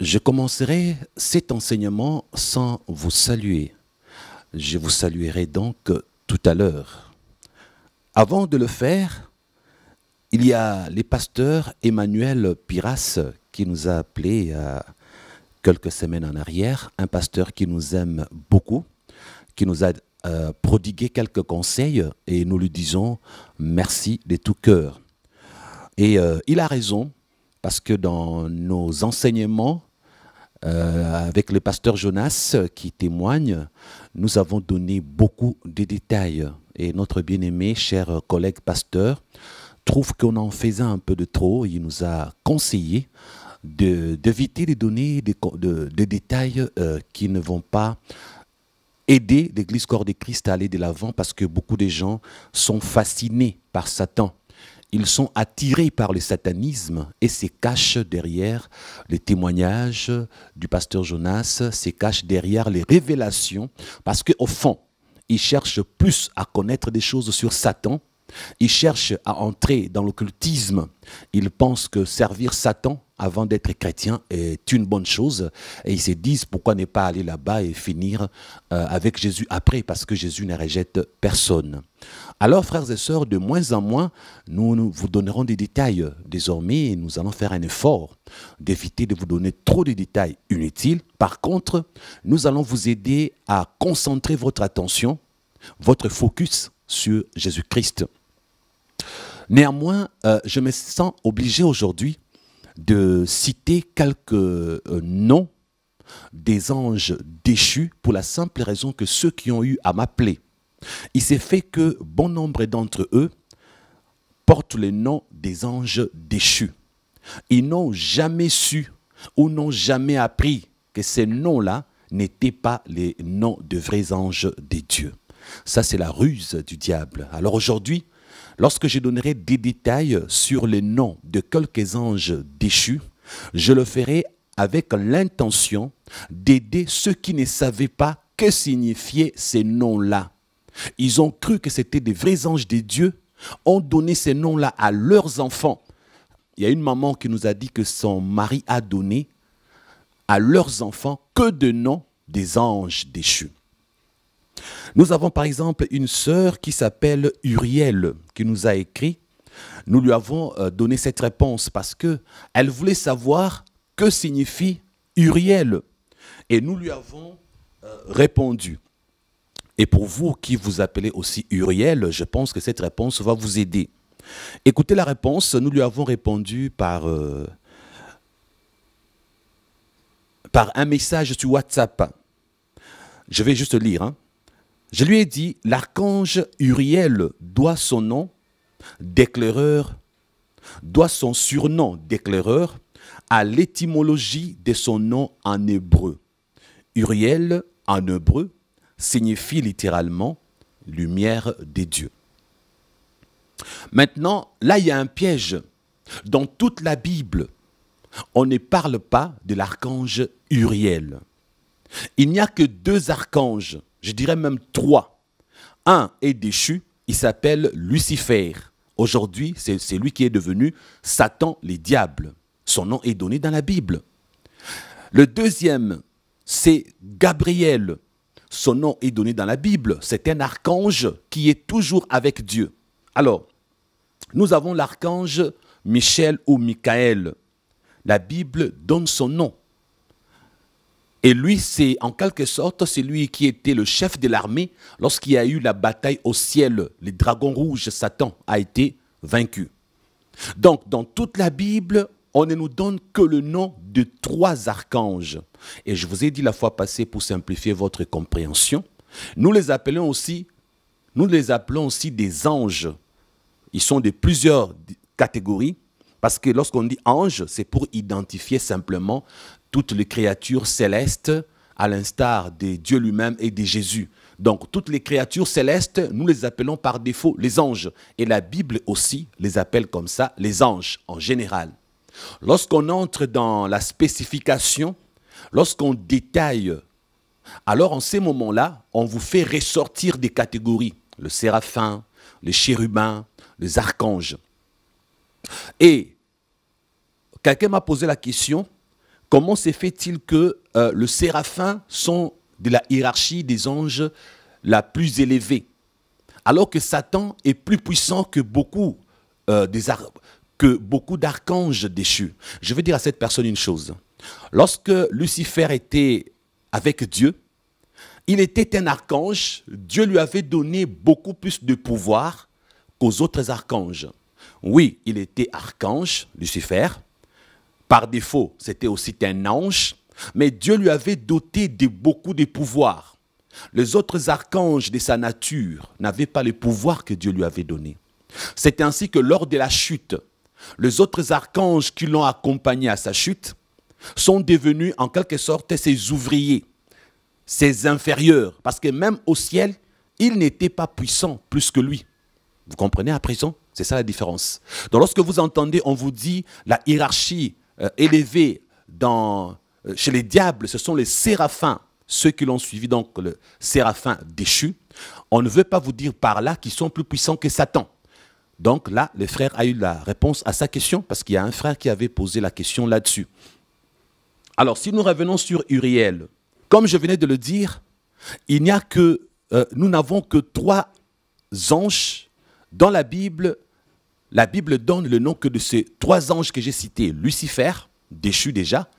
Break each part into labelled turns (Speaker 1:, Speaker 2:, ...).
Speaker 1: Je commencerai cet enseignement sans vous saluer. Je vous saluerai donc tout à l'heure. Avant de le faire, il y a les pasteurs Emmanuel Piras qui nous a appelés il y a quelques semaines en arrière, un pasteur qui nous aime beaucoup, qui nous a prodigué quelques conseils et nous lui disons merci de tout cœur. Et il a raison parce que dans nos enseignements, avec le pasteur Jonas qui témoigne, nous avons donné beaucoup de détails. Et notre bien-aimé, cher collègue pasteur, trouve qu'on en faisait un peu de trop. Il nous a conseillé d'éviter de donner des détails qui ne vont pas aider l'Église Corps de Christ à aller de l'avant parce que beaucoup de gens sont fascinés par Satan. Ils sont attirés par le satanisme et se cachent derrière les témoignages du pasteur Jonas, se cachent derrière les révélations, parce qu'au fond, ils cherchent plus à connaître des choses sur Satan, ils cherchent à entrer dans l'occultisme, ils pensent que servir Satan avant d'être chrétien est une bonne chose et ils se disent pourquoi ne pas aller là-bas et finir avec Jésus après, parce que Jésus ne rejette personne. Alors, frères et sœurs, de moins en moins, nous vous donnerons des détails. Désormais, nous allons faire un effort d'éviter de vous donner trop de détails inutiles. Par contre, nous allons vous aider à concentrer votre attention, votre focus sur Jésus-Christ. Néanmoins, je me sens obligé aujourd'hui de citer quelques noms des anges déchus pour la simple raison que ceux qui ont eu à m'appeler, il s'est fait que bon nombre d'entre eux portent le nom des anges déchus. Ils n'ont jamais su ou n'ont jamais appris que ces noms-là n'étaient pas les noms de vrais anges des dieux. Ça, c'est la ruse du diable. Alors aujourd'hui, lorsque je donnerai des détails sur les noms de quelques anges déchus, je le ferai avec l'intention d'aider ceux qui ne savaient pas que signifiaient ces noms-là. Ils ont cru que c'était des vrais anges des dieux, ont donné ces noms-là à leurs enfants. Il y a une maman qui nous a dit que son mari a donné à leurs enfants que de noms des anges déchus. Nous avons par exemple une sœur qui s'appelle Uriel, qui nous a écrit. Nous lui avons donné cette réponse parce qu'elle voulait savoir que signifie Uriel. Et nous lui avons répondu. Et pour vous qui vous appelez aussi Uriel, je pense que cette réponse va vous aider. Écoutez la réponse, nous lui avons répondu par un message sur WhatsApp. Je vais juste lire. Je lui ai dit, l'archange Uriel doit son nom d'éclaireur, doit son surnom d'éclaireur à l'étymologie de son nom en hébreu. Uriel, en hébreu, signifie littéralement « lumière des dieux ». Maintenant, là, il y a un piège. Dans toute la Bible, on ne parle pas de l'archange Uriel. Il n'y a que 2 archanges, je dirais même 3. Un est déchu, il s'appelle Lucifer. Aujourd'hui, c'est lui qui est devenu Satan, le diable. Son nom est donné dans la Bible. Le deuxième, c'est Gabriel. Son nom est donné dans la Bible. C'est un archange qui est toujours avec Dieu. Alors, nous avons l'archange Michel ou Michael. La Bible donne son nom. Et lui, c'est en quelque sorte celui qui était le chef de l'armée lorsqu'il y a eu la bataille au ciel. Le dragon rouge, Satan, a été vaincu. Donc, dans toute la Bible, on ne nous donne que le nom de 3 archanges. Et je vous ai dit la fois passée, pour simplifier votre compréhension, nous les appelons aussi des anges. Ils sont de plusieurs catégories, parce que lorsqu'on dit ange, c'est pour identifier simplement toutes les créatures célestes, à l'instar de Dieu lui-même et de Jésus. Donc, toutes les créatures célestes, nous les appelons par défaut les anges. Et la Bible aussi les appelle comme ça, les anges en général. Lorsqu'on entre dans la spécification, lorsqu'on détaille, alors en ces moments-là, on vous fait ressortir des catégories. Le séraphin, les chérubins, les archanges. Et quelqu'un m'a posé la question, comment se fait-il que le séraphin sont de la hiérarchie des anges la plus élevée, alors que Satan est plus puissant que beaucoup d'archanges déchus? Je veux dire à cette personne une chose. Lorsque Lucifer était avec Dieu, il était un archange. Dieu lui avait donné beaucoup plus de pouvoir qu'aux autres archanges. Oui, il était archange, Lucifer. Par défaut, c'était aussi un ange, mais Dieu lui avait doté de beaucoup de pouvoirs. Les autres archanges de sa nature n'avaient pas le pouvoir que Dieu lui avait donné. C'est ainsi que lors de la chute, les autres archanges qui l'ont accompagné à sa chute sont devenus en quelque sorte ses ouvriers, ses inférieurs, parce que même au ciel, ils n'étaient pas puissants plus que lui. Vous comprenez à présent? C'est ça la différence. Donc lorsque vous entendez, on vous dit la hiérarchie élevée chez les diables, ce sont les séraphins, ceux qui l'ont suivi, donc le séraphin déchu. On ne veut pas vous dire par là qu'ils sont plus puissants que Satan. Donc là, le frère a eu la réponse à sa question, parce qu'il y a un frère qui avait posé la question là-dessus. Alors, si nous revenons sur Uriel, comme je venais de le dire, nous n'avons que 3 anges dans la Bible. La Bible donne le nom que de ces 3 anges que j'ai cités: Lucifer, déchu déjà,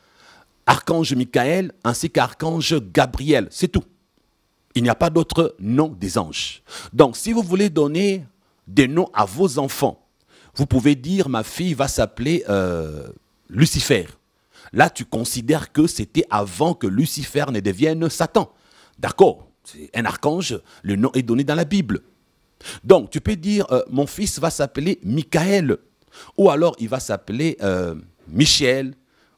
Speaker 1: Archange Michael, ainsi qu'Archange Gabriel. C'est tout. Il n'y a pas d'autre nom des anges. Donc, si vous voulez donner des noms à vos enfants, vous pouvez dire: ma fille va s'appeler Lucifer. Là, tu considères que c'était avant que Lucifer ne devienne Satan. D'accord, c'est un archange, le nom est donné dans la Bible. Donc, tu peux dire, mon fils va s'appeler Michael, ou alors il va s'appeler Michel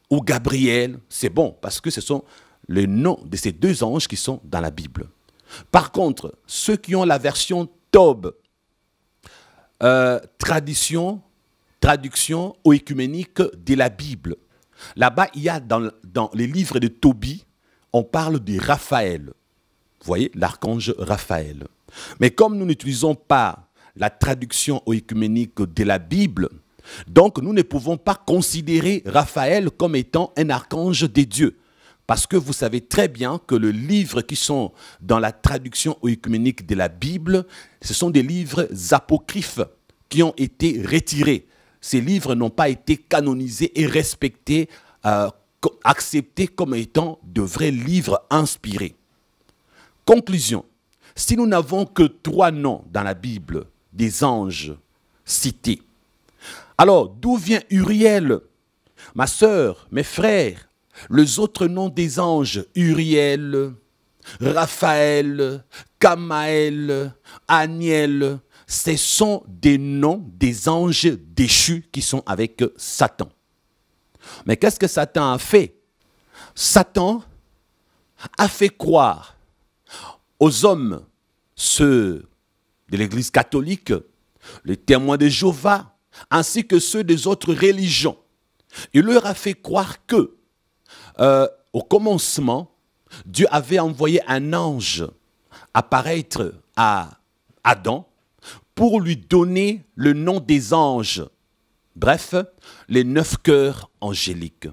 Speaker 1: ou Gabriel. C'est bon, parce que ce sont les noms de ces 2 anges qui sont dans la Bible. Par contre, ceux qui ont la version Tob, traduction ou œcuménique de la Bible, là-bas, il y a dans les livres de Tobie, on parle de Raphaël. Vous voyez, l'archange Raphaël. Mais comme nous n'utilisons pas la traduction œcuménique de la Bible, donc nous ne pouvons pas considérer Raphaël comme étant un archange des dieux. Parce que vous savez très bien que les livres qui sont dans la traduction œcuménique de la Bible, ce sont des livres apocryphes qui ont été retirés. Ces livres n'ont pas été canonisés et respectés, acceptés comme étant de vrais livres inspirés. Conclusion, si nous n'avons que 3 noms dans la Bible des anges cités, alors d'où vient Uriel? Ma sœur, mes frères, les autres noms des anges, Uriel, Raphaël, Kamaël, Aniel, ce sont des noms des anges déchus qui sont avec Satan. Mais qu'est-ce que Satan a fait? Satan a fait croire aux hommes, ceux de l'Église catholique, les témoins de Jéhovah, ainsi que ceux des autres religions. Il leur a fait croire que, au commencement, Dieu avait envoyé un ange apparaître à Adam pour lui donner le nom des anges. Bref, les 9 cœurs angéliques.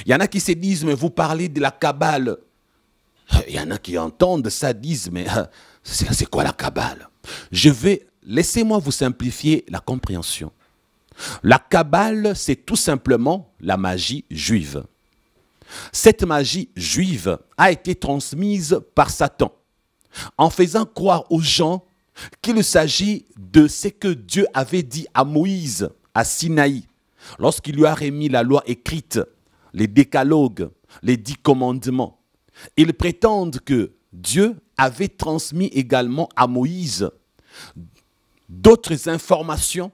Speaker 1: Il y en a qui se disent, mais vous parlez de la Kabbale. Il y en a qui entendent ça, disent, mais c'est quoi la Kabbale? Laissez-moi vous simplifier la compréhension. La Kabbale, c'est tout simplement la magie juive. Cette magie juive a été transmise par Satan en faisant croire aux gens qu'il s'agit de ce que Dieu avait dit à Moïse, à Sinaï, lorsqu'il lui a remis la loi écrite, les décalogues, les 10 commandements. Ils prétendent que Dieu avait transmis également à Moïse d'autres informations,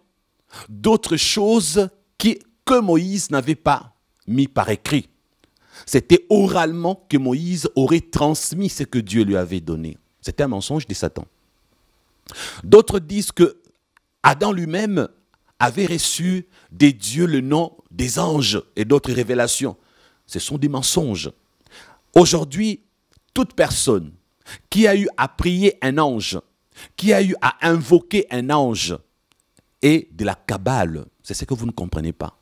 Speaker 1: d'autres choses que Moïse n'avait pas mis par écrit. C'était oralement que Moïse aurait transmis ce que Dieu lui avait donné. C'était un mensonge de Satan. D'autres disent que Adam lui-même avait reçu des dieux le nom des anges et d'autres révélations. Ce sont des mensonges. Aujourd'hui, toute personne qui a eu à prier un ange, qui a eu à invoquer un ange, est de la Kabbale. C'est ce que vous ne comprenez pas.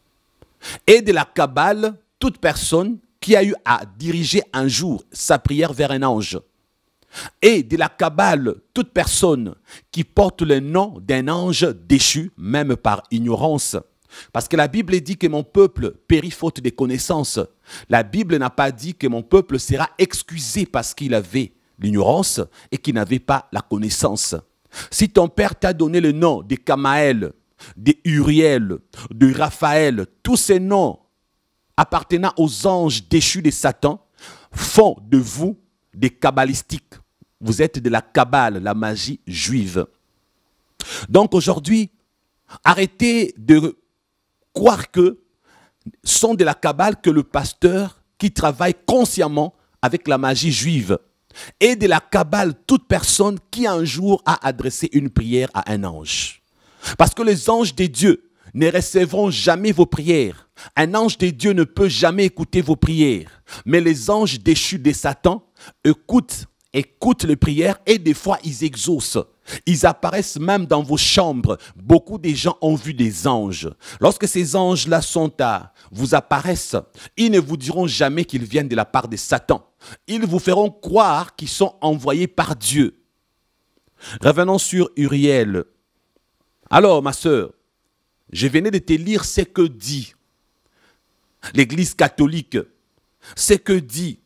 Speaker 1: Et de la Kabbale, toute personne qui a eu à diriger un jour sa prière vers un ange. Et de la Kabbale, toute personne qui porte le nom d'un ange déchu, même par ignorance. Parce que la Bible dit que mon peuple périt faute de connaissances. La Bible n'a pas dit que mon peuple sera excusé parce qu'il avait l'ignorance et qu'il n'avait pas la connaissance. Si ton père t'a donné le nom de Kamaël, de Uriel, de Raphaël, tous ces noms appartenant aux anges déchus de Satan font de vous des kabbalistiques. Vous êtes de la Kabbale, la magie juive. Donc aujourd'hui, arrêtez de croire que sont de la Kabbale que le pasteur qui travaille consciemment avec la magie juive. Et de la Kabbale, toute personne qui un jour a adressé une prière à un ange. Parce que les anges de Dieu ne recevront jamais vos prières. Un ange de Dieu ne peut jamais écouter vos prières. Mais les anges déchus de Satan écoutent les prières et des fois ils exaucent. Ils apparaissent même dans vos chambres. Beaucoup de gens ont vu des anges. Lorsque ces anges-là vous apparaissent, ils ne vous diront jamais qu'ils viennent de la part de Satan. Ils vous feront croire qu'ils sont envoyés par Dieu. Revenons sur Uriel. Alors, ma sœur, je venais de te lire ce que dit l'Église catholique, ce que dit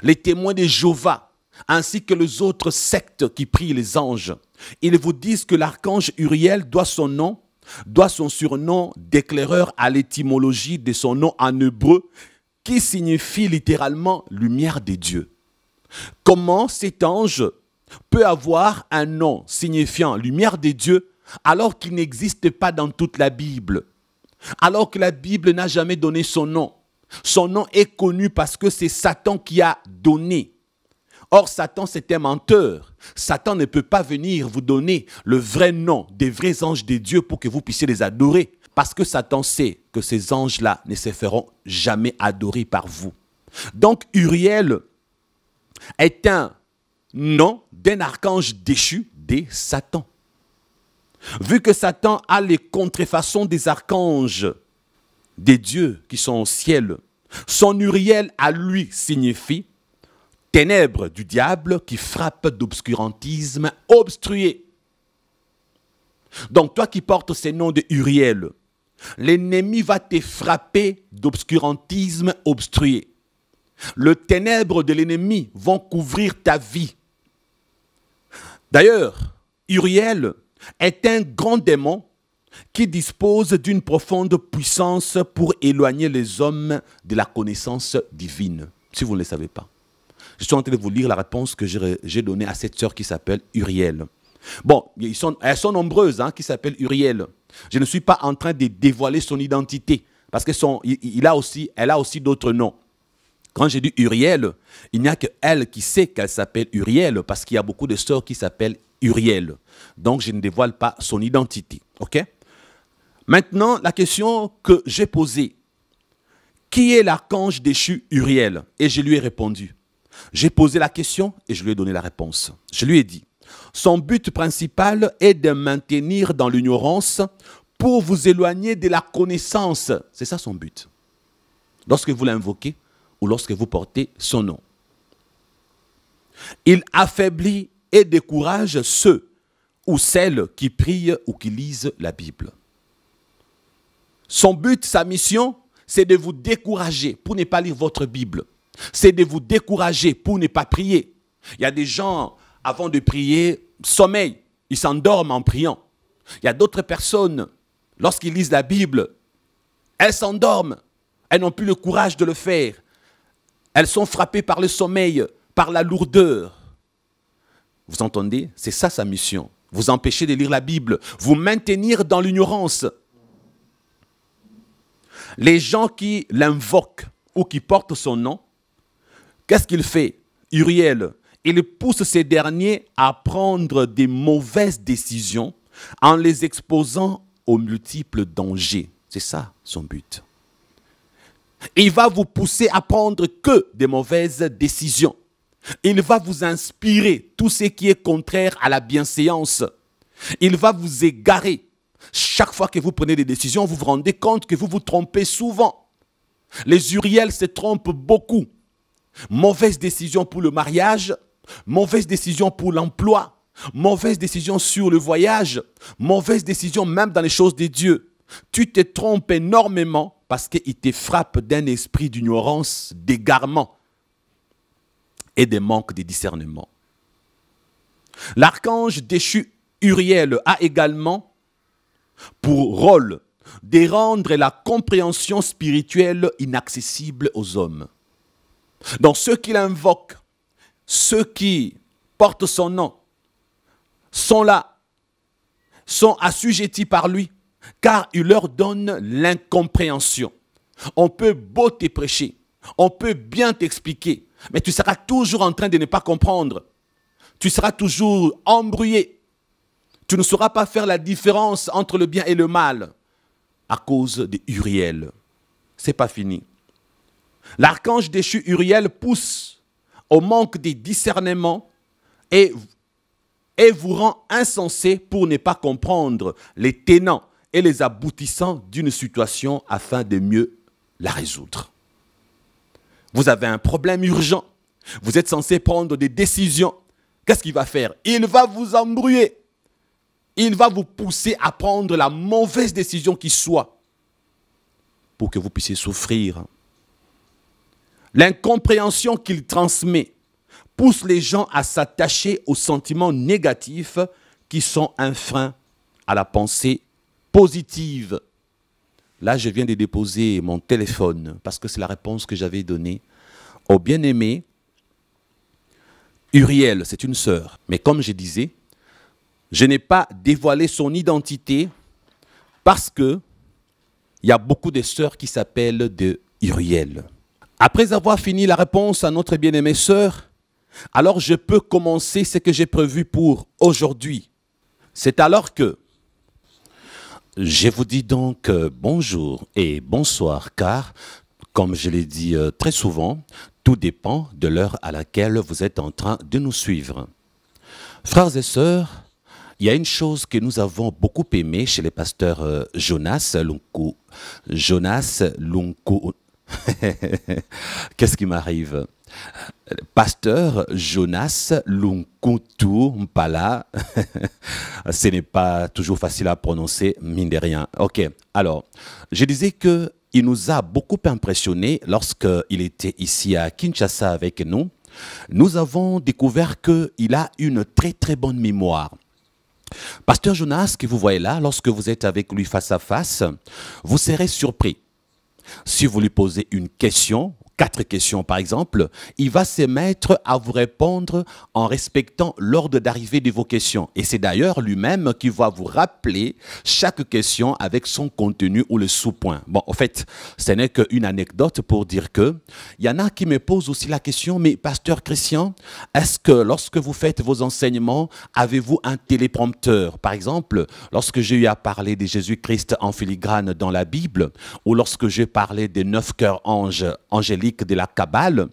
Speaker 1: les témoins de Jéhovah, ainsi que les autres sectes qui prient les anges. Ils vous disent que l'archange Uriel doit son surnom d'éclaireur à l'étymologie de son nom en hébreu, qui signifie littéralement lumière de Dieu. Comment cet ange peut avoir un nom signifiant lumière de Dieu alors qu'il n'existe pas dans toute la Bible? Alors que la Bible n'a jamais donné son nom. Son nom est connu parce que c'est Satan qui a donné. Or, Satan, c'est un menteur. Satan ne peut pas venir vous donner le vrai nom des vrais anges de Dieu pour que vous puissiez les adorer. Parce que Satan sait que ces anges-là ne se feront jamais adorer par vous. Donc, Uriel est un nom d'un archange déchu de Satan. Vu que Satan a les contrefaçons des archanges des dieux qui sont au ciel, son Uriel à lui signifie ténèbres du diable qui frappe d'obscurantisme obstrué. Donc toi qui portes ce nom de Uriel, l'ennemi va te frapper d'obscurantisme obstrué. Les ténèbres de l'ennemi vont couvrir ta vie. D'ailleurs, Uriel est un grand démon qui dispose d'une profonde puissance pour éloigner les hommes de la connaissance divine. Si vous ne le savez pas. Je suis en train de vous lire la réponse que j'ai donnée à cette sœur qui s'appelle Uriel. Bon, elles sont nombreuses qui s'appellent Uriel. Je ne suis pas en train de dévoiler son identité parce qu'elle a aussi d'autres noms. Quand j'ai dit Uriel, il n'y a qu'elle qui sait qu'elle s'appelle Uriel parce qu'il y a beaucoup de sœurs qui s'appellent Uriel. Donc, je ne dévoile pas son identité. OK? Maintenant, la question que j'ai posée. Qui est l'archange déchu Uriel? Et je lui ai répondu. J'ai posé la question et je lui ai donné la réponse. Je lui ai dit, son but principal est de maintenir dans l'ignorance pour vous éloigner de la connaissance. C'est ça son but. Lorsque vous l'invoquez ou lorsque vous portez son nom. Il affaiblit et décourage ceux ou celles qui prient ou qui lisent la Bible. Son but, sa mission, c'est de vous décourager pour ne pas lire votre Bible. C'est de vous décourager pour ne pas prier. Il y a des gens, avant de prier, sommeillent. Ils s'endorment en priant. Il y a d'autres personnes, lorsqu'ils lisent la Bible, elles s'endorment. Elles n'ont plus le courage de le faire. Elles sont frappées par le sommeil, par la lourdeur. Vous entendez? C'est ça sa mission. Vous empêcher de lire la Bible. Vous maintenir dans l'ignorance. Les gens qui l'invoquent ou qui portent son nom, qu'est-ce qu'il fait? Uriel, il pousse ces derniers à prendre des mauvaises décisions en les exposant aux multiples dangers. C'est ça son but. Il va vous pousser à prendre que des mauvaises décisions. Il va vous inspirer tout ce qui est contraire à la bienséance. Il va vous égarer. Chaque fois que vous prenez des décisions, vous vous rendez compte que vous vous trompez souvent. Les Uriel se trompent beaucoup. Mauvaise décision pour le mariage, mauvaise décision pour l'emploi, mauvaise décision sur le voyage, mauvaise décision même dans les choses de Dieu. Tu te trompes énormément parce qu'il te frappe d'un esprit d'ignorance, d'égarement et de manque de discernement. L'archange déchu Uriel a également pour rôle de rendre la compréhension spirituelle inaccessible aux hommes. Donc ceux qui l'invoquent, ceux qui portent son nom, sont là, sont assujettis par lui, car il leur donne l'incompréhension. On peut beau te prêcher, on peut bien t'expliquer, mais tu seras toujours en train de ne pas comprendre. Tu seras toujours embrouillé. Tu ne sauras pas faire la différence entre le bien et le mal à cause de Uriel. Ce n'est pas fini. L'archange déchu Uriel pousse au manque de discernement et vous rend insensé pour ne pas comprendre les tenants et les aboutissants d'une situation afin de mieux la résoudre. Vous avez un problème urgent. Vous êtes censé prendre des décisions. Qu'est-ce qu'il va faire? Il va vous embrouiller. Il va vous pousser à prendre la mauvaise décision qui soit pour que vous puissiez souffrir. L'incompréhension qu'il transmet pousse les gens à s'attacher aux sentiments négatifs qui sont un frein à la pensée positive. Là, je viens de déposer mon téléphone parce que c'est la réponse que j'avais donnée au bien-aimé. Uriel, c'est une sœur. Mais comme je disais, je n'ai pas dévoilé son identité parce que il y a beaucoup de sœurs qui s'appellent de Uriel. Après avoir fini la réponse à notre bien-aimée sœur, alors je peux commencer ce que j'ai prévu pour aujourd'hui. C'est alors que je vous dis donc bonjour et bonsoir, car, comme je l'ai dit très souvent, tout dépend de l'heure à laquelle vous êtes en train de nous suivre. Frères et sœurs, il y a une chose que nous avons beaucoup aimée chez les pasteurs Jonas Lunku. Jonas Lunku. Qu'est-ce qui m'arrive? Pasteur Jonas Lunkutu Mpala. Ce n'est pas toujours facile à prononcer, mine de rien. Ok, alors, je disais que il nous a beaucoup impressionnés lorsqu'il était ici à Kinshasa avec nous. Nous avons découvert qu'il a une très très bonne mémoire. Pasteur Jonas, que vous voyez là, lorsque vous êtes avec lui face à face, vous serez surpris. Si vous lui posez une question, 4 questions par exemple, il va se mettre à vous répondre en respectant l'ordre d'arrivée de vos questions. Et c'est d'ailleurs lui-même qui va vous rappeler chaque question avec son contenu ou le sous-point. Bon, en fait, ce n'est qu'une anecdote pour dire que il y en a qui me posent aussi la question, mais pasteur Christian, est-ce que lorsque vous faites vos enseignements, avez-vous un téléprompteur? Par exemple, lorsque j'ai eu à parler de Jésus-Christ en filigrane dans la Bible, ou lorsque j'ai parlé des 9 cœurs anges angéliques de la Kabbale.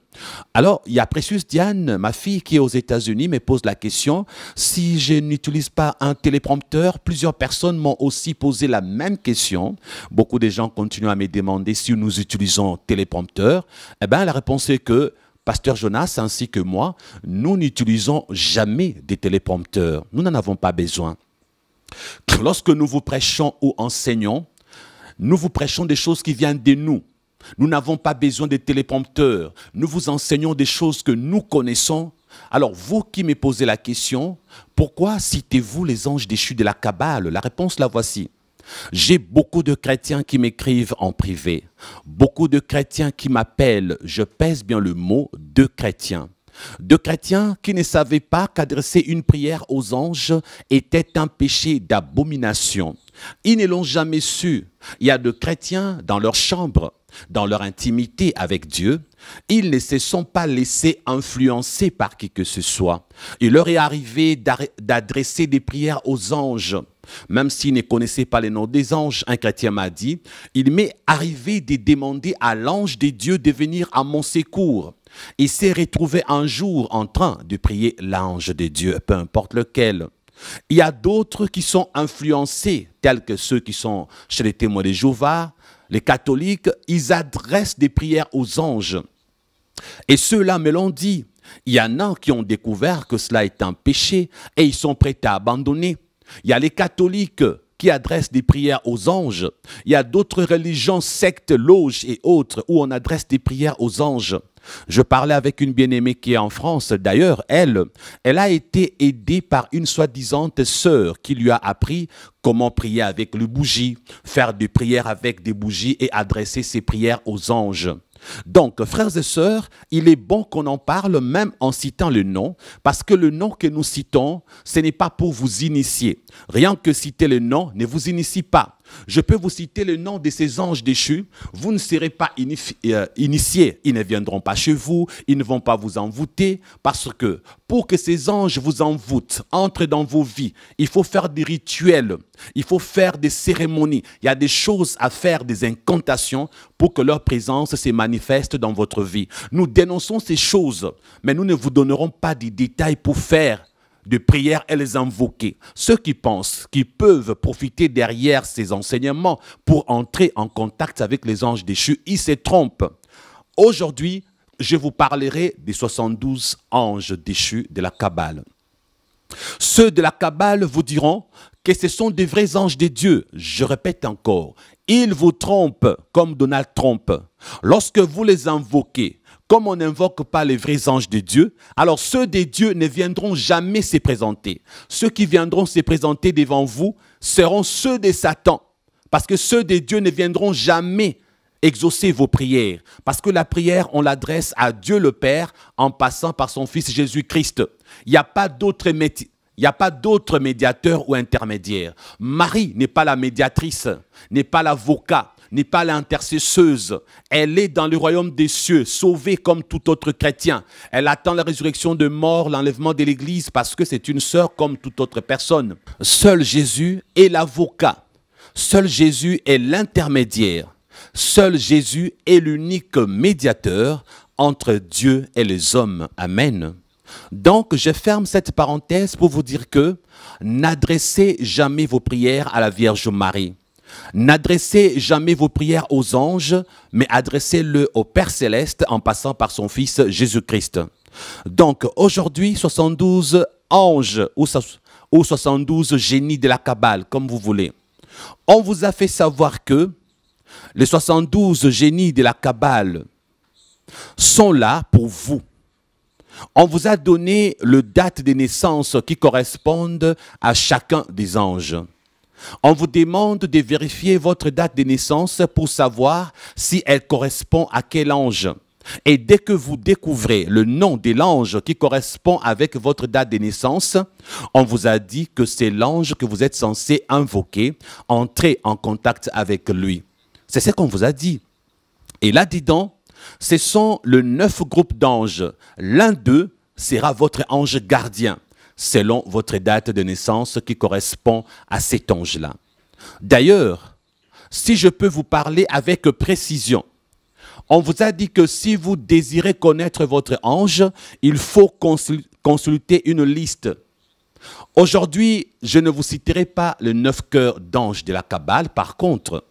Speaker 1: Alors, il y a Précieuse Diane, ma fille qui est aux États-Unis, me pose la question, si je n'utilise pas un téléprompteur, plusieurs personnes m'ont aussi posé la même question. Beaucoup de gens continuent à me demander si nous utilisons téléprompteur. Eh bien, la réponse est que Pasteur Jonas ainsi que moi, nous n'utilisons jamais des téléprompteurs. Nous n'en avons pas besoin. Lorsque nous vous prêchons ou enseignons, nous vous prêchons des choses qui viennent de nous. Nous n'avons pas besoin de téléprompteurs. Nous vous enseignons des choses que nous connaissons. Alors, vous qui me posez la question, pourquoi citez-vous les anges déchus de la Kabbale? La réponse, la voici. J'ai beaucoup de chrétiens qui m'écrivent en privé. Beaucoup de chrétiens qui m'appellent, je pèse bien le mot, de chrétiens. De chrétiens qui ne savaient pas qu'adresser une prière aux anges était un péché d'abomination. Ils ne l'ont jamais su. Il y a de chrétiens dans leur chambre, dans leur intimité avec Dieu, ils ne se sont pas laissés influencer par qui que ce soit. Il leur est arrivé d'adresser des prières aux anges. Même s'ils ne connaissaient pas les noms des anges, un chrétien m'a dit, il m'est arrivé de demander à l'ange de Dieu de venir à mon secours. Il s'est retrouvé un jour en train de prier l'ange de Dieu, peu importe lequel. Il y a d'autres qui sont influencés, tels que ceux qui sont chez les témoins de Jéhovah, les catholiques, ils adressent des prières aux anges. Et ceux-là me l'ont dit. Il y en a qui ont découvert que cela est un péché et ils sont prêts à abandonner. Il y a les catholiques qui adressent des prières aux anges. Il y a d'autres religions, sectes, loges et autres où on adresse des prières aux anges. Je parlais avec une bien-aimée qui est en France. D'ailleurs, elle a été aidée par une soi-disant sœur qui lui a appris comment prier avec le bougie, faire des prières avec des bougies et adresser ses prières aux anges. Donc, frères et sœurs, il est bon qu'on en parle même en citant le nom, parce que le nom que nous citons, ce n'est pas pour vous initier. Rien que citer le nom ne vous initie pas. Je peux vous citer le nom de ces anges déchus, vous ne serez pas initiés. Ils ne viendront pas chez vous, ils ne vont pas vous envoûter, parce que pour que ces anges vous envoûtent, entrent dans vos vies, il faut faire des rituels, il faut faire des cérémonies, il y a des choses à faire, des incantations pour que leur présence se manifeste dans votre vie. Nous dénonçons ces choses, mais nous ne vous donnerons pas des détails pour faire de prières et les invoquer. Ceux qui pensent qu'ils peuvent profiter derrière ces enseignements pour entrer en contact avec les anges déchus, ils se trompent. Aujourd'hui, je vous parlerai des 72 anges déchus de la Kabbale. Ceux de la Kabbale vous diront que ce sont des vrais anges de Dieu. Je répète encore, ils vous trompent comme Donald Trump. Lorsque vous les invoquez, comme on n'invoque pas les vrais anges de Dieu, alors ceux de Dieu ne viendront jamais se présenter. Ceux qui viendront se présenter devant vous seront ceux de Satan. Parce que ceux de Dieu ne viendront jamais exaucer vos prières. Parce que la prière, on l'adresse à Dieu le Père en passant par son Fils Jésus-Christ. Il n'y a pas d'autre métier. Il n'y a pas d'autre médiateur ou intermédiaire. Marie n'est pas la médiatrice, n'est pas l'avocat, n'est pas l'intercesseuse. Elle est dans le royaume des cieux, sauvée comme tout autre chrétien. Elle attend la résurrection de mort, l'enlèvement de l'église, parce que c'est une sœur comme toute autre personne. Seul Jésus est l'avocat. Seul Jésus est l'intermédiaire. Seul Jésus est l'unique médiateur entre Dieu et les hommes. Amen. Donc, je ferme cette parenthèse pour vous dire que n'adressez jamais vos prières à la Vierge Marie. N'adressez jamais vos prières aux anges, mais adressez-le au Père Céleste en passant par son Fils Jésus-Christ. Donc, aujourd'hui, 72 anges ou 72 génies de la Kabbale, comme vous voulez. On vous a fait savoir que les 72 génies de la Kabbale sont là pour vous. On vous a donné le date de naissance qui correspondent à chacun des anges. On vous demande de vérifier votre date de naissance pour savoir si elle correspond à quel ange. Et dès que vous découvrez le nom de l'ange qui correspond avec votre date de naissance, on vous a dit que c'est l'ange que vous êtes censé invoquer, entrer en contact avec lui. C'est ce qu'on vous a dit. Et là-dedans, ce sont les 9 groupes d'anges. L'un d'eux sera votre ange gardien, selon votre date de naissance qui correspond à cet ange-là. D'ailleurs, si je peux vous parler avec précision, on vous a dit que si vous désirez connaître votre ange, il faut consulter une liste. Aujourd'hui, je ne vous citerai pas les 9 cœurs d'anges de la Kabbale. Par contre,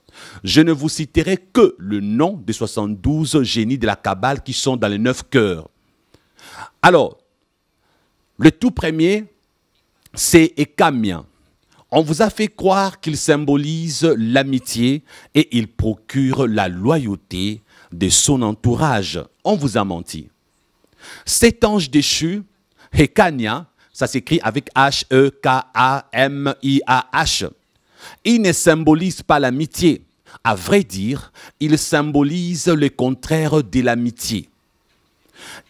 Speaker 1: je ne vous citerai que le nom des 72 génies de la Kabbale qui sont dans les 9 cœurs. Alors, le tout premier, c'est Ekamia. On vous a fait croire qu'il symbolise l'amitié et il procure la loyauté de son entourage. On vous a menti. Cet ange déchu, Ekania, ça s'écrit avec H-E-K-A-M-I-A-H. Il ne symbolise pas l'amitié. À vrai dire, il symbolise le contraire de l'amitié.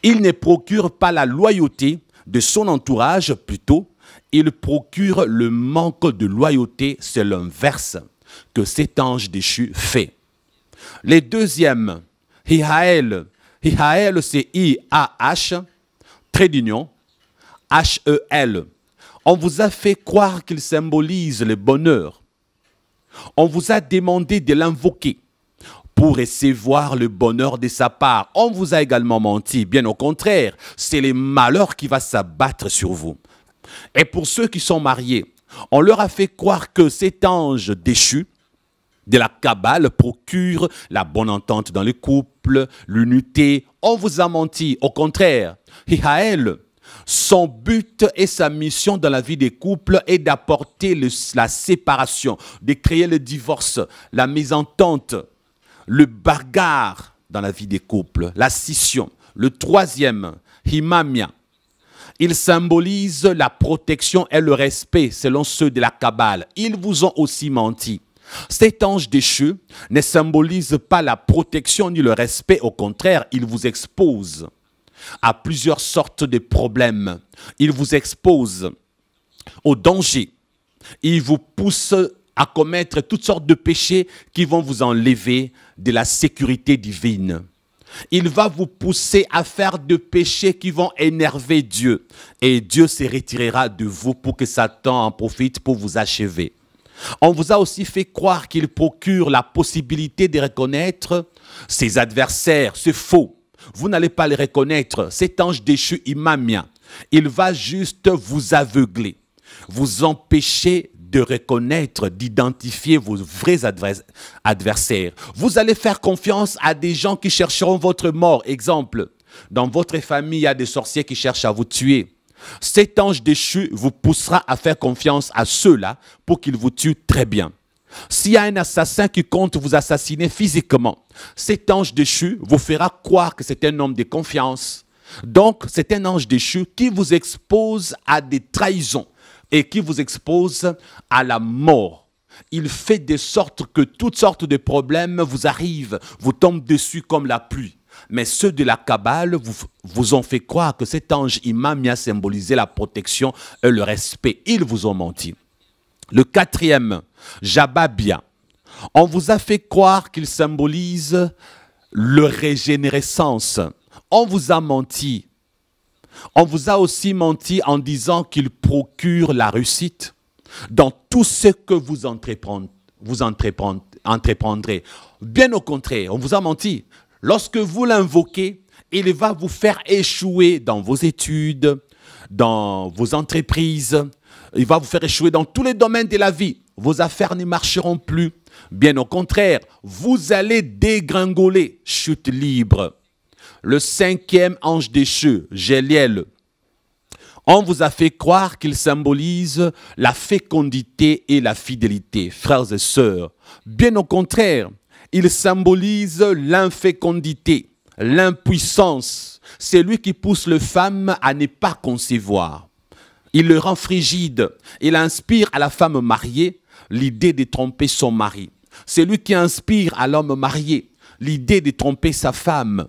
Speaker 1: Il ne procure pas la loyauté de son entourage, plutôt, il procure le manque de loyauté, c'est l'inverse que cet ange déchu fait. Le deuxième, Hihaël. Hihaël, c'est I-A-H, trait d'union, H-E-L. On vous a fait croire qu'il symbolise le bonheur. On vous a demandé de l'invoquer pour recevoir le bonheur de sa part. On vous a également menti. Bien au contraire, c'est le malheur qui va s'abattre sur vous. Et pour ceux qui sont mariés, on leur a fait croire que cet ange déchu de la Kabbale procure la bonne entente dans les couples, l'unité. On vous a menti. Au contraire, Hihaël, son but et sa mission dans la vie des couples est d'apporter la séparation, de créer le divorce, la mésentente, le bagarre dans la vie des couples, la scission. Le troisième, Himamia, il symbolise la protection et le respect selon ceux de la Kabbale. Ils vous ont aussi menti. Cet ange déchu ne symbolise pas la protection ni le respect, au contraire, il vous expose à plusieurs sortes de problèmes. Il vous expose au danger. Il vous pousse à commettre toutes sortes de péchés qui vont vous enlever de la sécurité divine. Il va vous pousser à faire des péchés qui vont énerver Dieu. Et Dieu se retirera de vous pour que Satan en profite pour vous achever. On vous a aussi fait croire qu'il procure la possibilité de reconnaître ses adversaires. C'est faux. Vous n'allez pas les reconnaître. Cet ange déchu, Himamia, il va juste vous aveugler, vous empêcher de reconnaître, d'identifier vos vrais adversaires. Vous allez faire confiance à des gens qui chercheront votre mort. Exemple, dans votre famille, il y a des sorciers qui cherchent à vous tuer. Cet ange déchu vous poussera à faire confiance à ceux-là pour qu'ils vous tuent très bien. S'il y a un assassin qui compte vous assassiner physiquement, cet ange déchu vous fera croire que c'est un homme de confiance. Donc, c'est un ange déchu qui vous expose à des trahisons et qui vous expose à la mort. Il fait de sorte que toutes sortes de problèmes vous arrivent, vous tombent dessus comme la pluie. Mais ceux de la Kabbale vous ont fait croire que cet ange Himamia symbolisait la protection et le respect. Ils vous ont menti. Le quatrième, Jababia. On vous a fait croire qu'il symbolise le régénérescence. On vous a menti. On vous a aussi menti en disant qu'il procure la réussite dans tout ce que vous entreprendrez. Bien au contraire, on vous a menti. Lorsque vous l'invoquez, il va vous faire échouer dans vos études, dans vos entreprises. Il va vous faire échouer dans tous les domaines de la vie. Vos affaires ne marcheront plus. Bien au contraire, vous allez dégringoler. Chute libre. Le cinquième ange déchu, Géliel. On vous a fait croire qu'il symbolise la fécondité et la fidélité, frères et sœurs. Bien au contraire, il symbolise l'infécondité, l'impuissance. C'est lui qui pousse les femmes à ne pas concevoir. Il le rend frigide. Il inspire à la femme mariée l'idée de tromper son mari. C'est lui qui inspire à l'homme marié l'idée de tromper sa femme.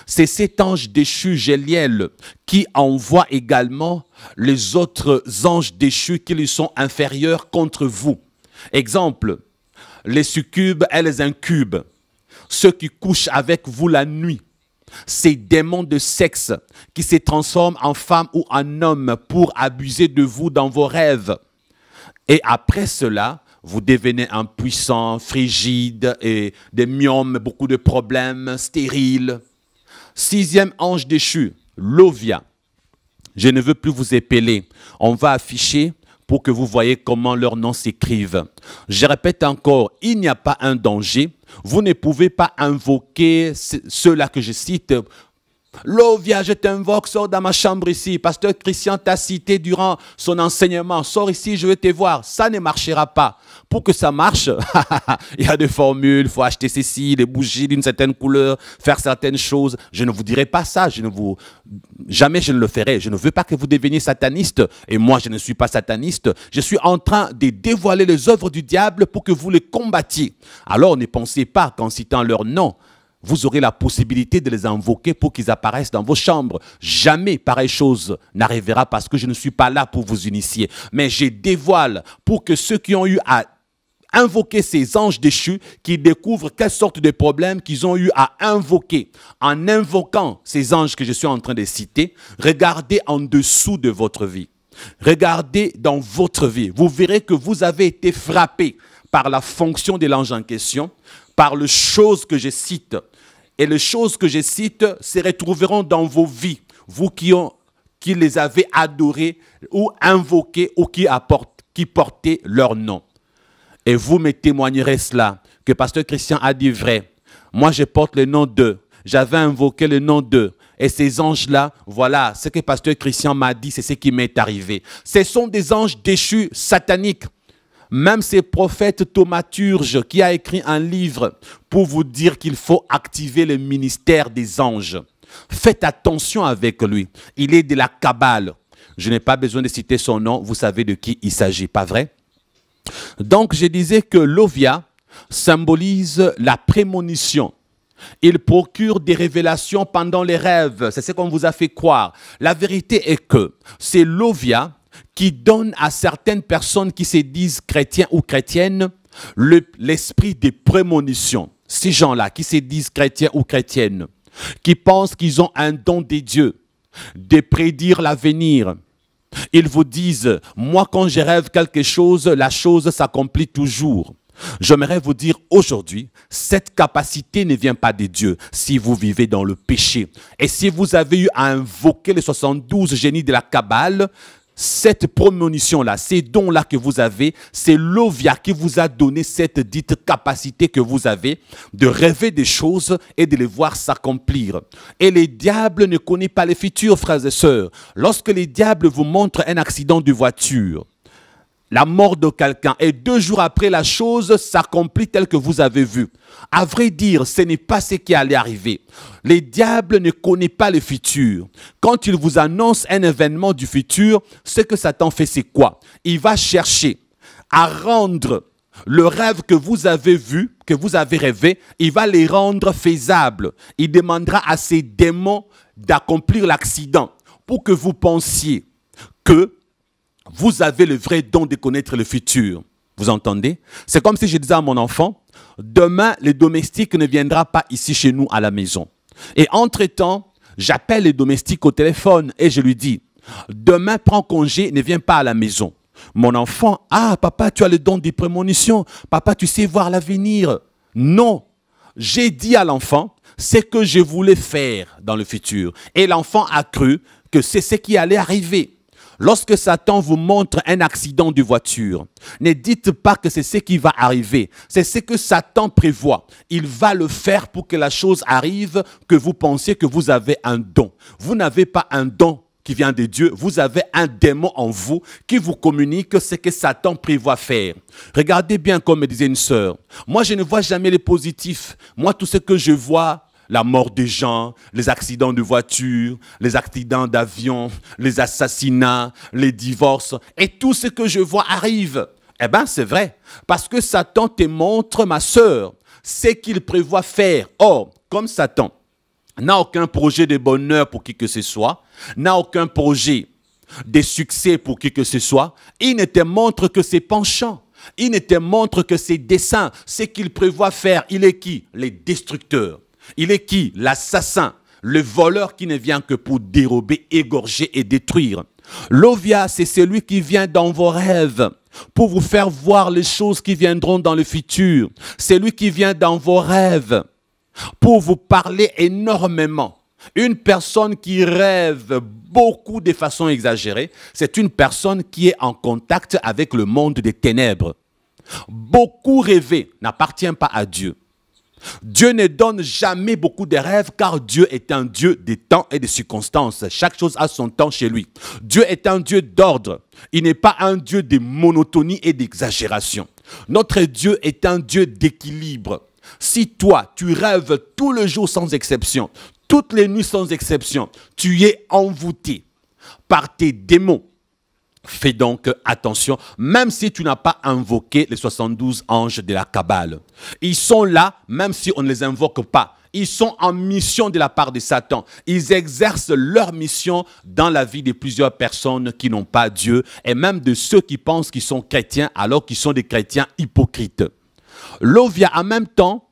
Speaker 1: C'est cet ange déchu Géliel qui envoie également les autres anges déchus qui lui sont inférieurs contre vous. Exemple, les succubes et les incubes, ceux qui couchent avec vous la nuit. Ces démons de sexe qui se transforment en femme ou en homme pour abuser de vous dans vos rêves. Et après cela, vous devenez impuissant, frigide et des myomes, beaucoup de problèmes, stériles. Sixième ange déchu, Lovia. Je ne veux plus vous épeler. On va afficher pour que vous voyez comment leurs noms s'écrivent. Je répète encore, il n'y a pas un danger. Vous ne pouvez pas invoquer ceux-là que je cite. Lovia, je t'invoque, sors dans ma chambre ici. Pasteur Christian t'a cité durant son enseignement. Sors ici, je veux te voir. Ça ne marchera pas. Pour que ça marche, il y a des formules, il faut acheter ceci, des bougies d'une certaine couleur, faire certaines choses. Je ne vous dirai pas ça. Jamais je ne le ferai. Je ne veux pas que vous deveniez sataniste. Et moi, je ne suis pas sataniste. Je suis en train de dévoiler les œuvres du diable pour que vous les combattiez. Alors, ne pensez pas qu'en citant leur nom, vous aurez la possibilité de les invoquer pour qu'ils apparaissent dans vos chambres. Jamais pareille chose n'arrivera parce que je ne suis pas là pour vous initier. Mais je dévoile pour que ceux qui ont eu à invoquer ces anges déchus, qui découvrent quelles sortes de problèmes qu'ils ont eu à invoquer. En invoquant ces anges que je suis en train de citer, regardez en dessous de votre vie. Regardez dans votre vie. Vous verrez que vous avez été frappé par la fonction de l'ange en question, par les choses que je cite. Et les choses que je cite se retrouveront dans vos vies. Vous qui les avez adorés ou invoqués ou qui portez leur nom. Et vous me témoignerez cela, que Pasteur Christian a dit vrai. Moi, je porte le nom d'eux. J'avais invoqué le nom d'eux. Et ces anges-là, voilà, ce que Pasteur Christian m'a dit, c'est ce qui m'est arrivé. Ce sont des anges déchus, sataniques. Même ces prophètes thaumaturges qui a écrit un livre pour vous dire qu'il faut activer le ministère des anges. Faites attention avec lui. Il est de la Kabbale. Je n'ai pas besoin de citer son nom. Vous savez de qui il s'agit, pas vrai? Donc, je disais que l'Ovia symbolise la prémonition. Il procure des révélations pendant les rêves. C'est ce qu'on vous a fait croire. La vérité est que c'est l'Ovia qui donne à certaines personnes qui se disent chrétiens ou chrétiennes l'esprit des prémonitions. Ces gens-là qui se disent chrétiens ou chrétiennes, qui pensent qu'ils ont un don de Dieu, de prédire l'avenir. Ils vous disent, moi quand je rêve quelque chose, la chose s'accomplit toujours. J'aimerais vous dire aujourd'hui, cette capacité ne vient pas de Dieu si vous vivez dans le péché. Et si vous avez eu à invoquer les 72 génies de la Kabbale, cette prémonition-là, ces dons-là que vous avez, c'est l'Ovia qui vous a donné cette dite capacité que vous avez de rêver des choses et de les voir s'accomplir. Et les diables ne connaissent pas les futurs, frères et sœurs. Lorsque les diables vous montrent un accident de voiture, la mort de quelqu'un, et 2 jours après, la chose s'accomplit telle que vous avez vu. À vrai dire, ce n'est pas ce qui allait arriver. Les diables ne connaissent pas le futur. Quand ils vous annoncent un événement du futur, ce que Satan fait, c'est quoi? Il va chercher à rendre le rêve que vous avez vu, que vous avez rêvé, il va les rendre faisables. Il demandera à ces démons d'accomplir l'accident pour que vous pensiez que vous avez le vrai don de connaître le futur. Vous entendez? C'est comme si je disais à mon enfant, demain, le domestique ne viendra pas ici chez nous à la maison. Et entre-temps, j'appelle le domestique au téléphone et je lui dis, demain, prends congé, ne viens pas à la maison. Mon enfant, ah, papa, tu as le don des prémonitions. Papa, tu sais voir l'avenir. Non, j'ai dit à l'enfant ce que je voulais faire dans le futur. Et l'enfant a cru que c'est ce qui allait arriver. Lorsque Satan vous montre un accident de voiture, ne dites pas que c'est ce qui va arriver. C'est ce que Satan prévoit. Il va le faire pour que la chose arrive, que vous pensiez que vous avez un don. Vous n'avez pas un don qui vient de Dieu. Vous avez un démon en vous qui vous communique ce que Satan prévoit faire. Regardez bien comme me disait une sœur. Moi, je ne vois jamais les positifs. Moi, tout ce que je vois, la mort des gens, les accidents de voiture, les accidents d'avion, les assassinats, les divorces, et tout ce que je vois arrive. Eh bien, c'est vrai, parce que Satan te montre, ma sœur, ce qu'il prévoit faire. Or, comme Satan n'a aucun projet de bonheur pour qui que ce soit, n'a aucun projet de succès pour qui que ce soit, il ne te montre que ses penchants. Il ne te montre que ses desseins, ce qu'il prévoit faire. Il est qui? Les destructeurs. Il est qui? L'assassin, le voleur qui ne vient que pour dérober, égorger et détruire. L'Ovia, c'est celui qui vient dans vos rêves pour vous faire voir les choses qui viendront dans le futur. C'est lui qui vient dans vos rêves pour vous parler énormément. Une personne qui rêve beaucoup de façon exagérée, c'est une personne qui est en contact avec le monde des ténèbres. Beaucoup rêver n'appartient pas à Dieu. Dieu ne donne jamais beaucoup de rêves car Dieu est un Dieu des temps et des circonstances. Chaque chose a son temps chez lui. Dieu est un Dieu d'ordre. Il n'est pas un Dieu de monotonie et d'exagération. Notre Dieu est un Dieu d'équilibre. Si toi, tu rêves tout le jour sans exception, toutes les nuits sans exception, tu es envoûté par tes démons. Fais donc attention, même si tu n'as pas invoqué les 72 anges de la Kabbale. Ils sont là, même si on ne les invoque pas. Ils sont en mission de la part de Satan. Ils exercent leur mission dans la vie de plusieurs personnes qui n'ont pas Dieu et même de ceux qui pensent qu'ils sont chrétiens alors qu'ils sont des chrétiens hypocrites. L'Ovia, en même temps,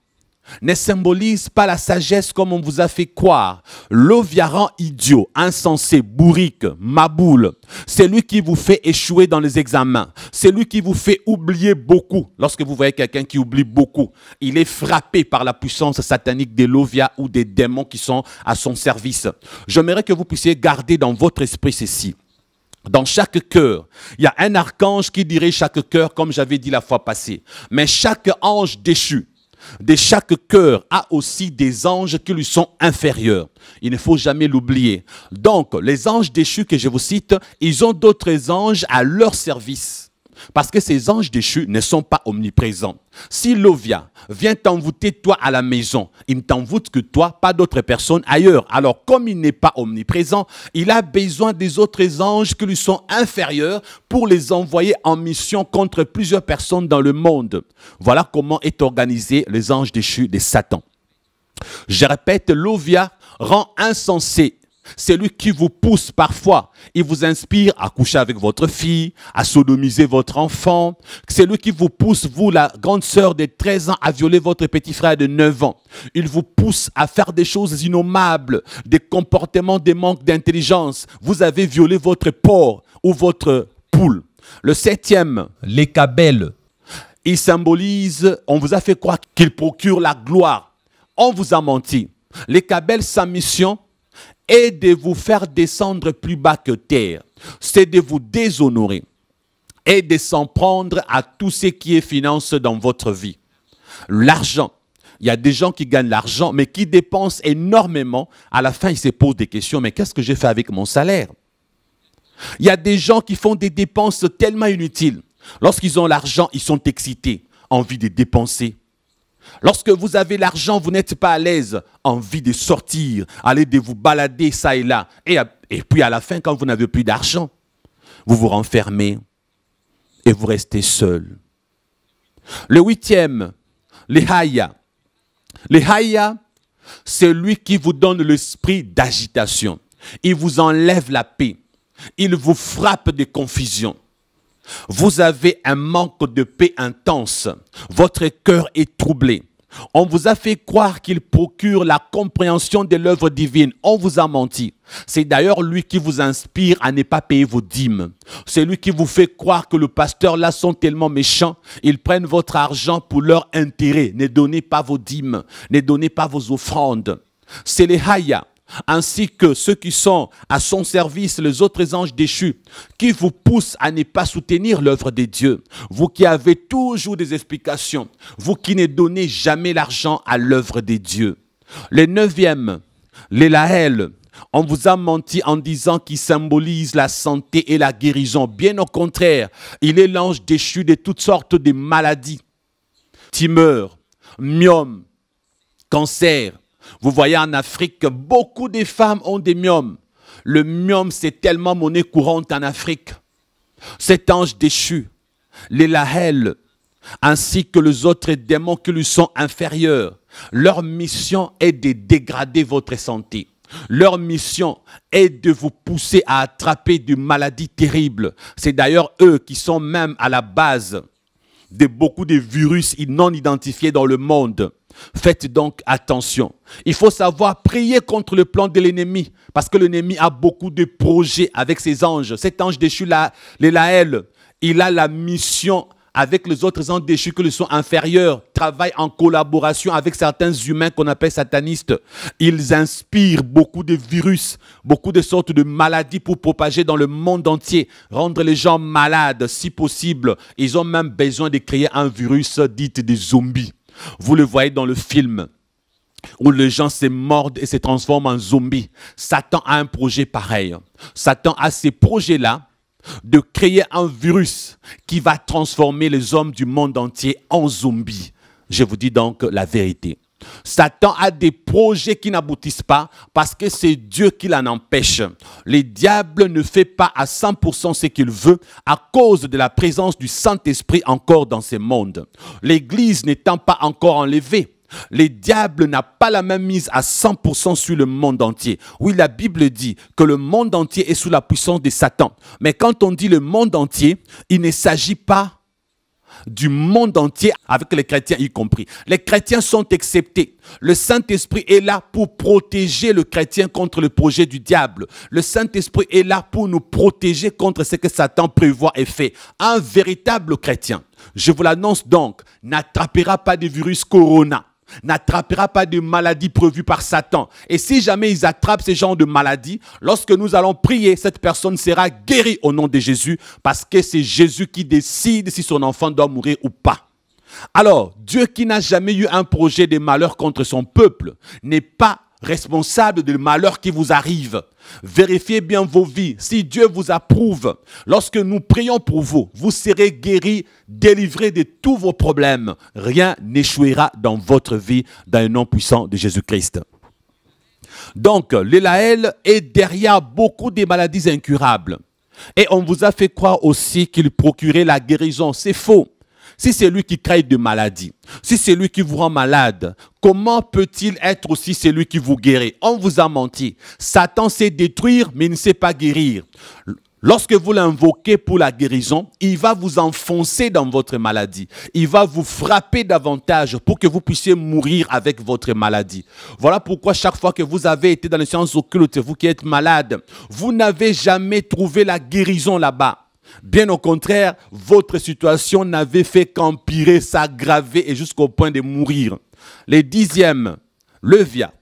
Speaker 1: ne symbolise pas la sagesse comme on vous a fait croire. L'Ovia rend idiot, insensé, bourrique, maboule. C'est lui qui vous fait échouer dans les examens. C'est lui qui vous fait oublier beaucoup. Lorsque vous voyez quelqu'un qui oublie beaucoup, il est frappé par la puissance satanique de l'Ovia ou des démons qui sont à son service. J'aimerais que vous puissiez garder dans votre esprit ceci. Dans chaque cœur, il y a un archange qui dirige chaque cœur, comme j'avais dit la fois passée. Mais chaque ange déchu de chaque cœur a aussi des anges qui lui sont inférieurs. Il ne faut jamais l'oublier. Donc, les anges déchus que je vous cite, ils ont d'autres anges à leur service. Parce que ces anges déchus ne sont pas omniprésents. Si Lovia vient t'envoûter toi à la maison, il ne t'envoûte que toi, pas d'autres personnes ailleurs. Alors comme il n'est pas omniprésent, il a besoin des autres anges qui lui sont inférieurs pour les envoyer en mission contre plusieurs personnes dans le monde. Voilà comment est organisé les anges déchus de Satan. Je répète, Lovia rend insensé. C'est lui qui vous pousse parfois. Il vous inspire à coucher avec votre fille, à sodomiser votre enfant. C'est lui qui vous pousse, vous, la grande sœur de 13 ans, à violer votre petit frère de 9 ans. Il vous pousse à faire des choses innommables, des comportements, des manques d'intelligence. Vous avez violé votre porc ou votre poule. Le 7e, les cabelles. Il symbolise, on vous a fait croire qu'il procure la gloire. On vous a menti. Les cabelles, sa mission est de vous faire descendre plus bas que terre. C'est de vous déshonorer et de s'en prendre à tout ce qui est finance dans votre vie. L'argent. Il y a des gens qui gagnent l'argent, mais qui dépensent énormément. À la fin, ils se posent des questions. Mais qu'est-ce que j'ai fait avec mon salaire? Il y a des gens qui font des dépenses tellement inutiles. Lorsqu'ils ont l'argent, ils sont excités, envie de dépenser. Lorsque vous avez l'argent, vous n'êtes pas à l'aise, envie de sortir, aller de vous balader ça et là. Et puis à la fin, quand vous n'avez plus d'argent, vous vous renfermez et vous restez seul. Le 8e, les Haya. Les Haya, c'est lui qui vous donne l'esprit d'agitation. Il vous enlève la paix. Il vous frappe de confusion. Vous avez un manque de paix intense. Votre cœur est troublé. On vous a fait croire qu'il procure la compréhension de l'œuvre divine. On vous a menti. C'est d'ailleurs lui qui vous inspire à ne pas payer vos dîmes. C'est lui qui vous fait croire que le pasteur là sont tellement méchants. Ils prennent votre argent pour leur intérêt. Ne donnez pas vos dîmes. Ne donnez pas vos offrandes. C'est les Haya, ainsi que ceux qui sont à son service, les autres anges déchus, qui vous poussent à ne pas soutenir l'œuvre de Dieu. Vous qui avez toujours des explications, vous qui ne donnez jamais l'argent à l'œuvre de Dieu. Le 9e, les Laël, on vous a menti en disant qu'il symbolise la santé et la guérison. Bien au contraire, il est l'ange déchu de toutes sortes de maladies. Tumeurs, myome, cancer. Vous voyez en Afrique, beaucoup de femmes ont des myomes. Le myome, c'est tellement monnaie courante en Afrique. Cet ange déchu, les Laël, ainsi que les autres démons qui lui sont inférieurs, leur mission est de dégrader votre santé. Leur mission est de vous pousser à attraper des maladies terribles. C'est d'ailleurs eux qui sont même à la base de beaucoup de virus non identifiés dans le monde. Faites donc attention. Il faut savoir prier contre le plan de l'ennemi, parce que l'ennemi a beaucoup de projets avec ses anges. Cet ange déchu, les Laël, il a la mission avec les autres anges déchus qui lui sont inférieurs, travaille en collaboration avec certains humains qu'on appelle satanistes. Ils inspirent beaucoup de virus, beaucoup de sortes de maladies pour propager dans le monde entier, rendre les gens malades si possible. Ils ont même besoin de créer un virus dit des zombies. Vous le voyez dans le film où les gens se mordent et se transforment en zombies. Satan a un projet pareil. Satan a ces projets-là de créer un virus qui va transformer les hommes du monde entier en zombies. Je vous dis donc la vérité. Satan a des projets qui n'aboutissent pas parce que c'est Dieu qui l'en empêche. Le diable ne fait pas à 100% ce qu'il veut à cause de la présence du Saint-Esprit encore dans ce monde. L'Église n'étant pas encore enlevée, le diable n'a pas la même mise à 100% sur le monde entier. Oui, la Bible dit que le monde entier est sous la puissance de Satan. Mais quand on dit le monde entier, il ne s'agit pas du monde entier, avec les chrétiens y compris. Les chrétiens sont exceptés. Le Saint-Esprit est là pour protéger le chrétien contre le projet du diable. Le Saint-Esprit est là pour nous protéger contre ce que Satan prévoit et fait. Un véritable chrétien, je vous l'annonce donc, n'attrapera pas de virus corona. n'attrapera pas de maladie prévue par Satan. Et si jamais ils attrapent ce genre de maladie, lorsque nous allons prier, cette personne sera guérie au nom de Jésus, parce que c'est Jésus qui décide si son enfant doit mourir ou pas. Alors, Dieu qui n'a jamais eu un projet de malheur contre son peuple n'est pas responsable du malheur qui vous arrive. Vérifiez bien vos vies. Si Dieu vous approuve, lorsque nous prions pour vous, vous serez guéris, délivrés de tous vos problèmes. Rien n'échouera dans votre vie dans le nom puissant de Jésus-Christ. Donc, l'Élaël est derrière beaucoup de maladies incurables. Et on vous a fait croire aussi qu'il procurait la guérison. C'est faux. Si c'est lui qui crée de maladies, si c'est lui qui vous rend malade, comment peut-il être aussi celui qui vous guérit? On vous a menti. Satan sait détruire, mais il ne sait pas guérir. Lorsque vous l'invoquez pour la guérison, il va vous enfoncer dans votre maladie. Il va vous frapper davantage pour que vous puissiez mourir avec votre maladie. Voilà pourquoi chaque fois que vous avez été dans les sciences occultes, vous qui êtes malade, vous n'avez jamais trouvé la guérison là-bas. Bien au contraire, votre situation n'avait fait qu'empirer, s'aggraver et jusqu'au point de mourir. Le 10e, le via.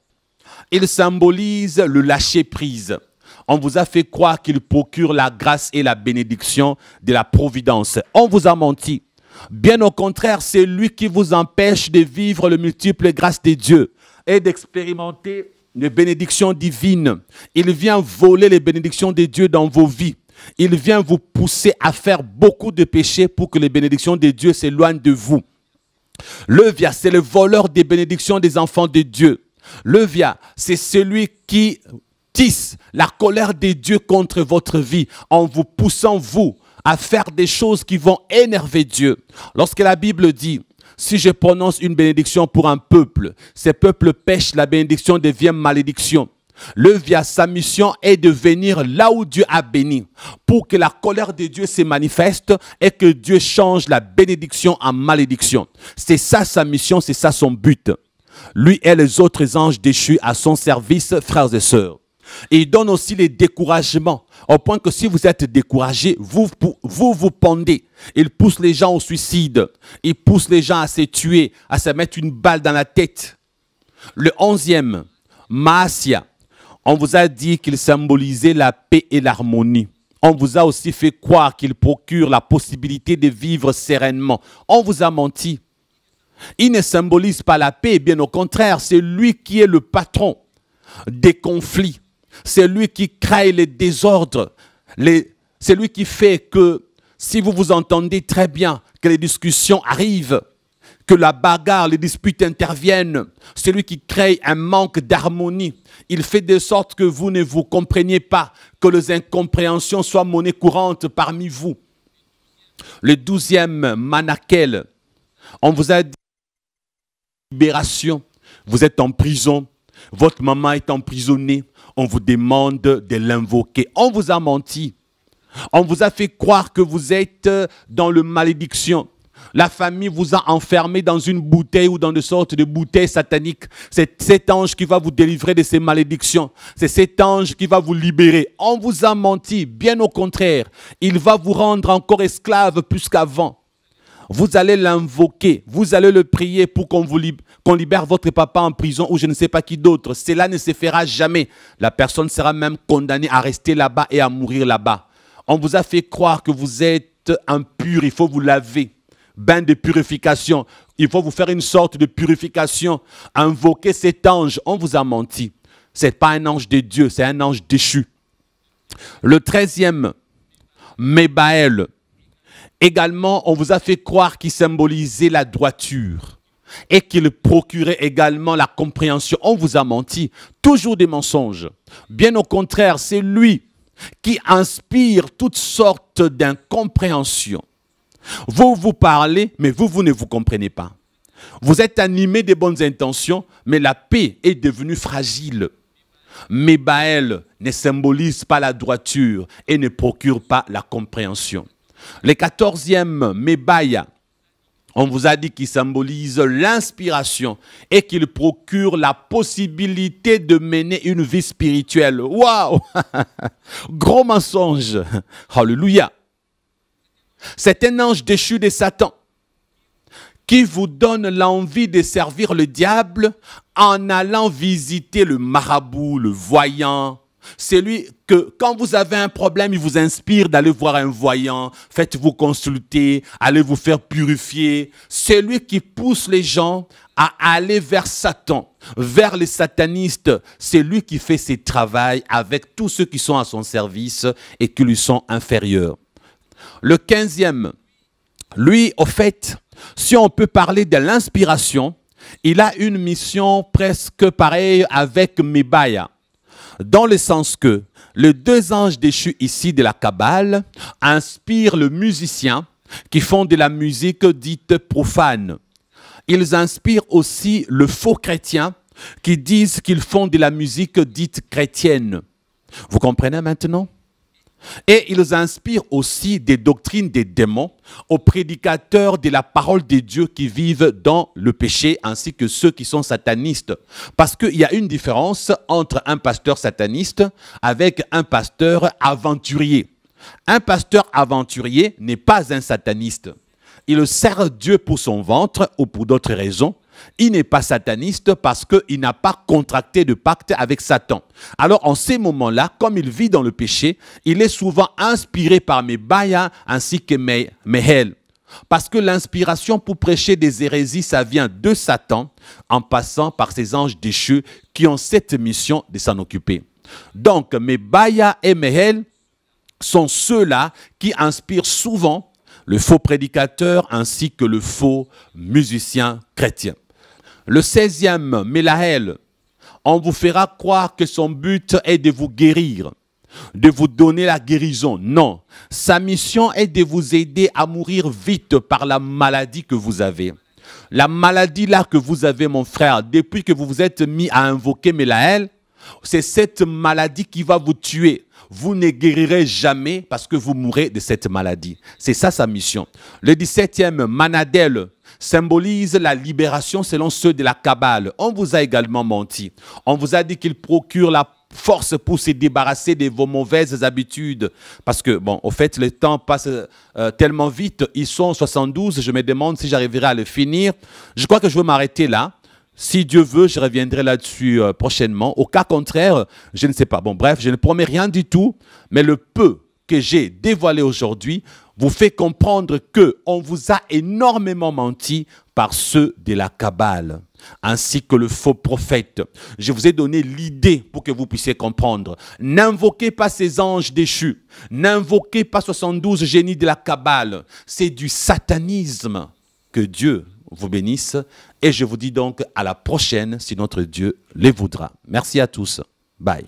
Speaker 1: Il symbolise le lâcher-prise. On vous a fait croire qu'il procure la grâce et la bénédiction de la providence. On vous a menti. Bien au contraire, c'est lui qui vous empêche de vivre le multiple grâce de Dieu et d'expérimenter les bénédictions divines. Il vient voler les bénédictions de Dieu dans vos vies. Il vient vous pousser à faire beaucoup de péchés pour que les bénédictions de Dieu s'éloignent de vous. Le via, c'est le voleur des bénédictions des enfants de Dieu. Le via, c'est celui qui tisse la colère de Dieu contre votre vie en vous poussant, vous, à faire des choses qui vont énerver Dieu. Lorsque la Bible dit, si je prononce une bénédiction pour un peuple, ce peuple pêche, la bénédiction devient malédiction. Le via, sa mission est de venir là où Dieu a béni pour que la colère de Dieu se manifeste et que Dieu change la bénédiction en malédiction. C'est ça sa mission, c'est ça son but. Lui et les autres anges déchus à son service, frères et sœurs. Et il donne aussi les découragements, au point que si vous êtes découragé, vous pendez. Il pousse les gens au suicide, il pousse les gens à se tuer, à se mettre une balle dans la tête. Le 11e, Maasia. On vous a dit qu'il symbolisait la paix et l'harmonie. On vous a aussi fait croire qu'il procure la possibilité de vivre sereinement. On vous a menti. Il ne symbolise pas la paix, bien au contraire, c'est lui qui est le patron des conflits. C'est lui qui crée les désordres. C'est lui qui fait que si vous vous entendez très bien, que les discussions arrivent, que la bagarre, les disputes interviennent, c'est lui qui crée un manque d'harmonie. Il fait de sorte que vous ne vous compreniez pas, que les incompréhensions soient monnaie courante parmi vous. Le 12e, Manakel, on vous a dit libération. Vous êtes en prison, votre maman est emprisonnée, on vous demande de l'invoquer. On vous a menti. On vous a fait croire que vous êtes dans le malédiction. La famille vous a enfermé dans une bouteille ou dans une sorte de bouteille satanique. C'est cet ange qui va vous délivrer de ces malédictions. C'est cet ange qui va vous libérer. On vous a menti. Bien au contraire, il va vous rendre encore esclave plus qu'avant. Vous allez l'invoquer, vous allez le prier pour qu'on libère votre papa en prison ou je ne sais pas qui d'autre. Cela ne se fera jamais. La personne sera même condamnée à rester là-bas et à mourir là-bas. On vous a fait croire que vous êtes impur, il faut vous laver. Bain de purification, il faut vous faire une sorte de purification. Invoquer cet ange, on vous a menti. Ce n'est pas un ange de Dieu, c'est un ange déchu. Le 13e, Mébaël. Également, on vous a fait croire qu'il symbolisait la droiture et qu'il procurait également la compréhension. On vous a menti. Toujours des mensonges. Bien au contraire, c'est lui qui inspire toutes sortes d'incompréhensions. Vous parlez, mais vous ne vous comprenez pas. Vous êtes animé de bonnes intentions, mais la paix est devenue fragile. Mébaël ne symbolise pas la droiture et ne procure pas la compréhension. Le 14e, Mébaya, on vous a dit qu'il symbolise l'inspiration et qu'il procure la possibilité de mener une vie spirituelle. Waouh! Gros mensonge. Alléluia. C'est un ange déchu de Satan qui vous donne l'envie de servir le diable en allant visiter le marabout, le voyant. C'est lui que quand vous avez un problème, il vous inspire d'aller voir un voyant, faites-vous consulter, allez vous faire purifier. C'est lui qui pousse les gens à aller vers Satan, vers les satanistes. C'est lui qui fait ses travaux avec tous ceux qui sont à son service et qui lui sont inférieurs. Le 15e, lui, au fait, si on peut parler de l'inspiration, il a une mission presque pareille avec Mebaya, dans le sens que les deux anges déchus ici de la Kabbale inspirent le musicien qui font de la musique dite profane. Ils inspirent aussi le faux chrétien qui disent qu'ils font de la musique dite chrétienne. Vous comprenez maintenant? Et ils inspirent aussi des doctrines des démons aux prédicateurs de la parole de Dieu qui vivent dans le péché, ainsi que ceux qui sont satanistes. Parce qu'il y a une différence entre un pasteur sataniste avec un pasteur aventurier. Un pasteur aventurier n'est pas un sataniste. Il sert Dieu pour son ventre ou pour d'autres raisons. Il n'est pas sataniste parce qu'il n'a pas contracté de pacte avec Satan. Alors en ces moments-là, comme il vit dans le péché, il est souvent inspiré par Mebaya ainsi que Mehel. Parce que l'inspiration pour prêcher des hérésies, ça vient de Satan en passant par ces anges déchus qui ont cette mission de s'en occuper. Donc Mebaya et Mehel sont ceux-là qui inspirent souvent le faux prédicateur ainsi que le faux musicien chrétien. Le 16e, Melaël, on vous fera croire que son but est de vous guérir, de vous donner la guérison. Non, sa mission est de vous aider à mourir vite par la maladie que vous avez. La maladie là que vous avez, mon frère, depuis que vous vous êtes mis à invoquer Melaël, c'est cette maladie qui va vous tuer. Vous ne guérirez jamais parce que vous mourrez de cette maladie. C'est ça sa mission. Le 17e, Manadel, symbolise la libération selon ceux de la Kabbale. On vous a également menti. On vous a dit qu'il procure la force pour se débarrasser de vos mauvaises habitudes. Parce que, bon, au fait, le temps passe tellement vite. Ils sont 72. Je me demande si j'arriverai à le finir. Je crois que je vais m'arrêter là. Si Dieu veut, je reviendrai là-dessus prochainement. Au cas contraire, je ne sais pas. Bon, bref, je ne promets rien du tout. Mais le peu que j'ai dévoilé aujourd'hui vous fait comprendre qu'on vous a énormément menti par ceux de la Kabbale, ainsi que le faux prophète. Je vous ai donné l'idée pour que vous puissiez comprendre. N'invoquez pas ces anges déchus. N'invoquez pas 72 génies de la Kabbale. C'est du satanisme. Que Dieu vous bénisse. Et je vous dis donc à la prochaine si notre Dieu les voudra. Merci à tous. Bye.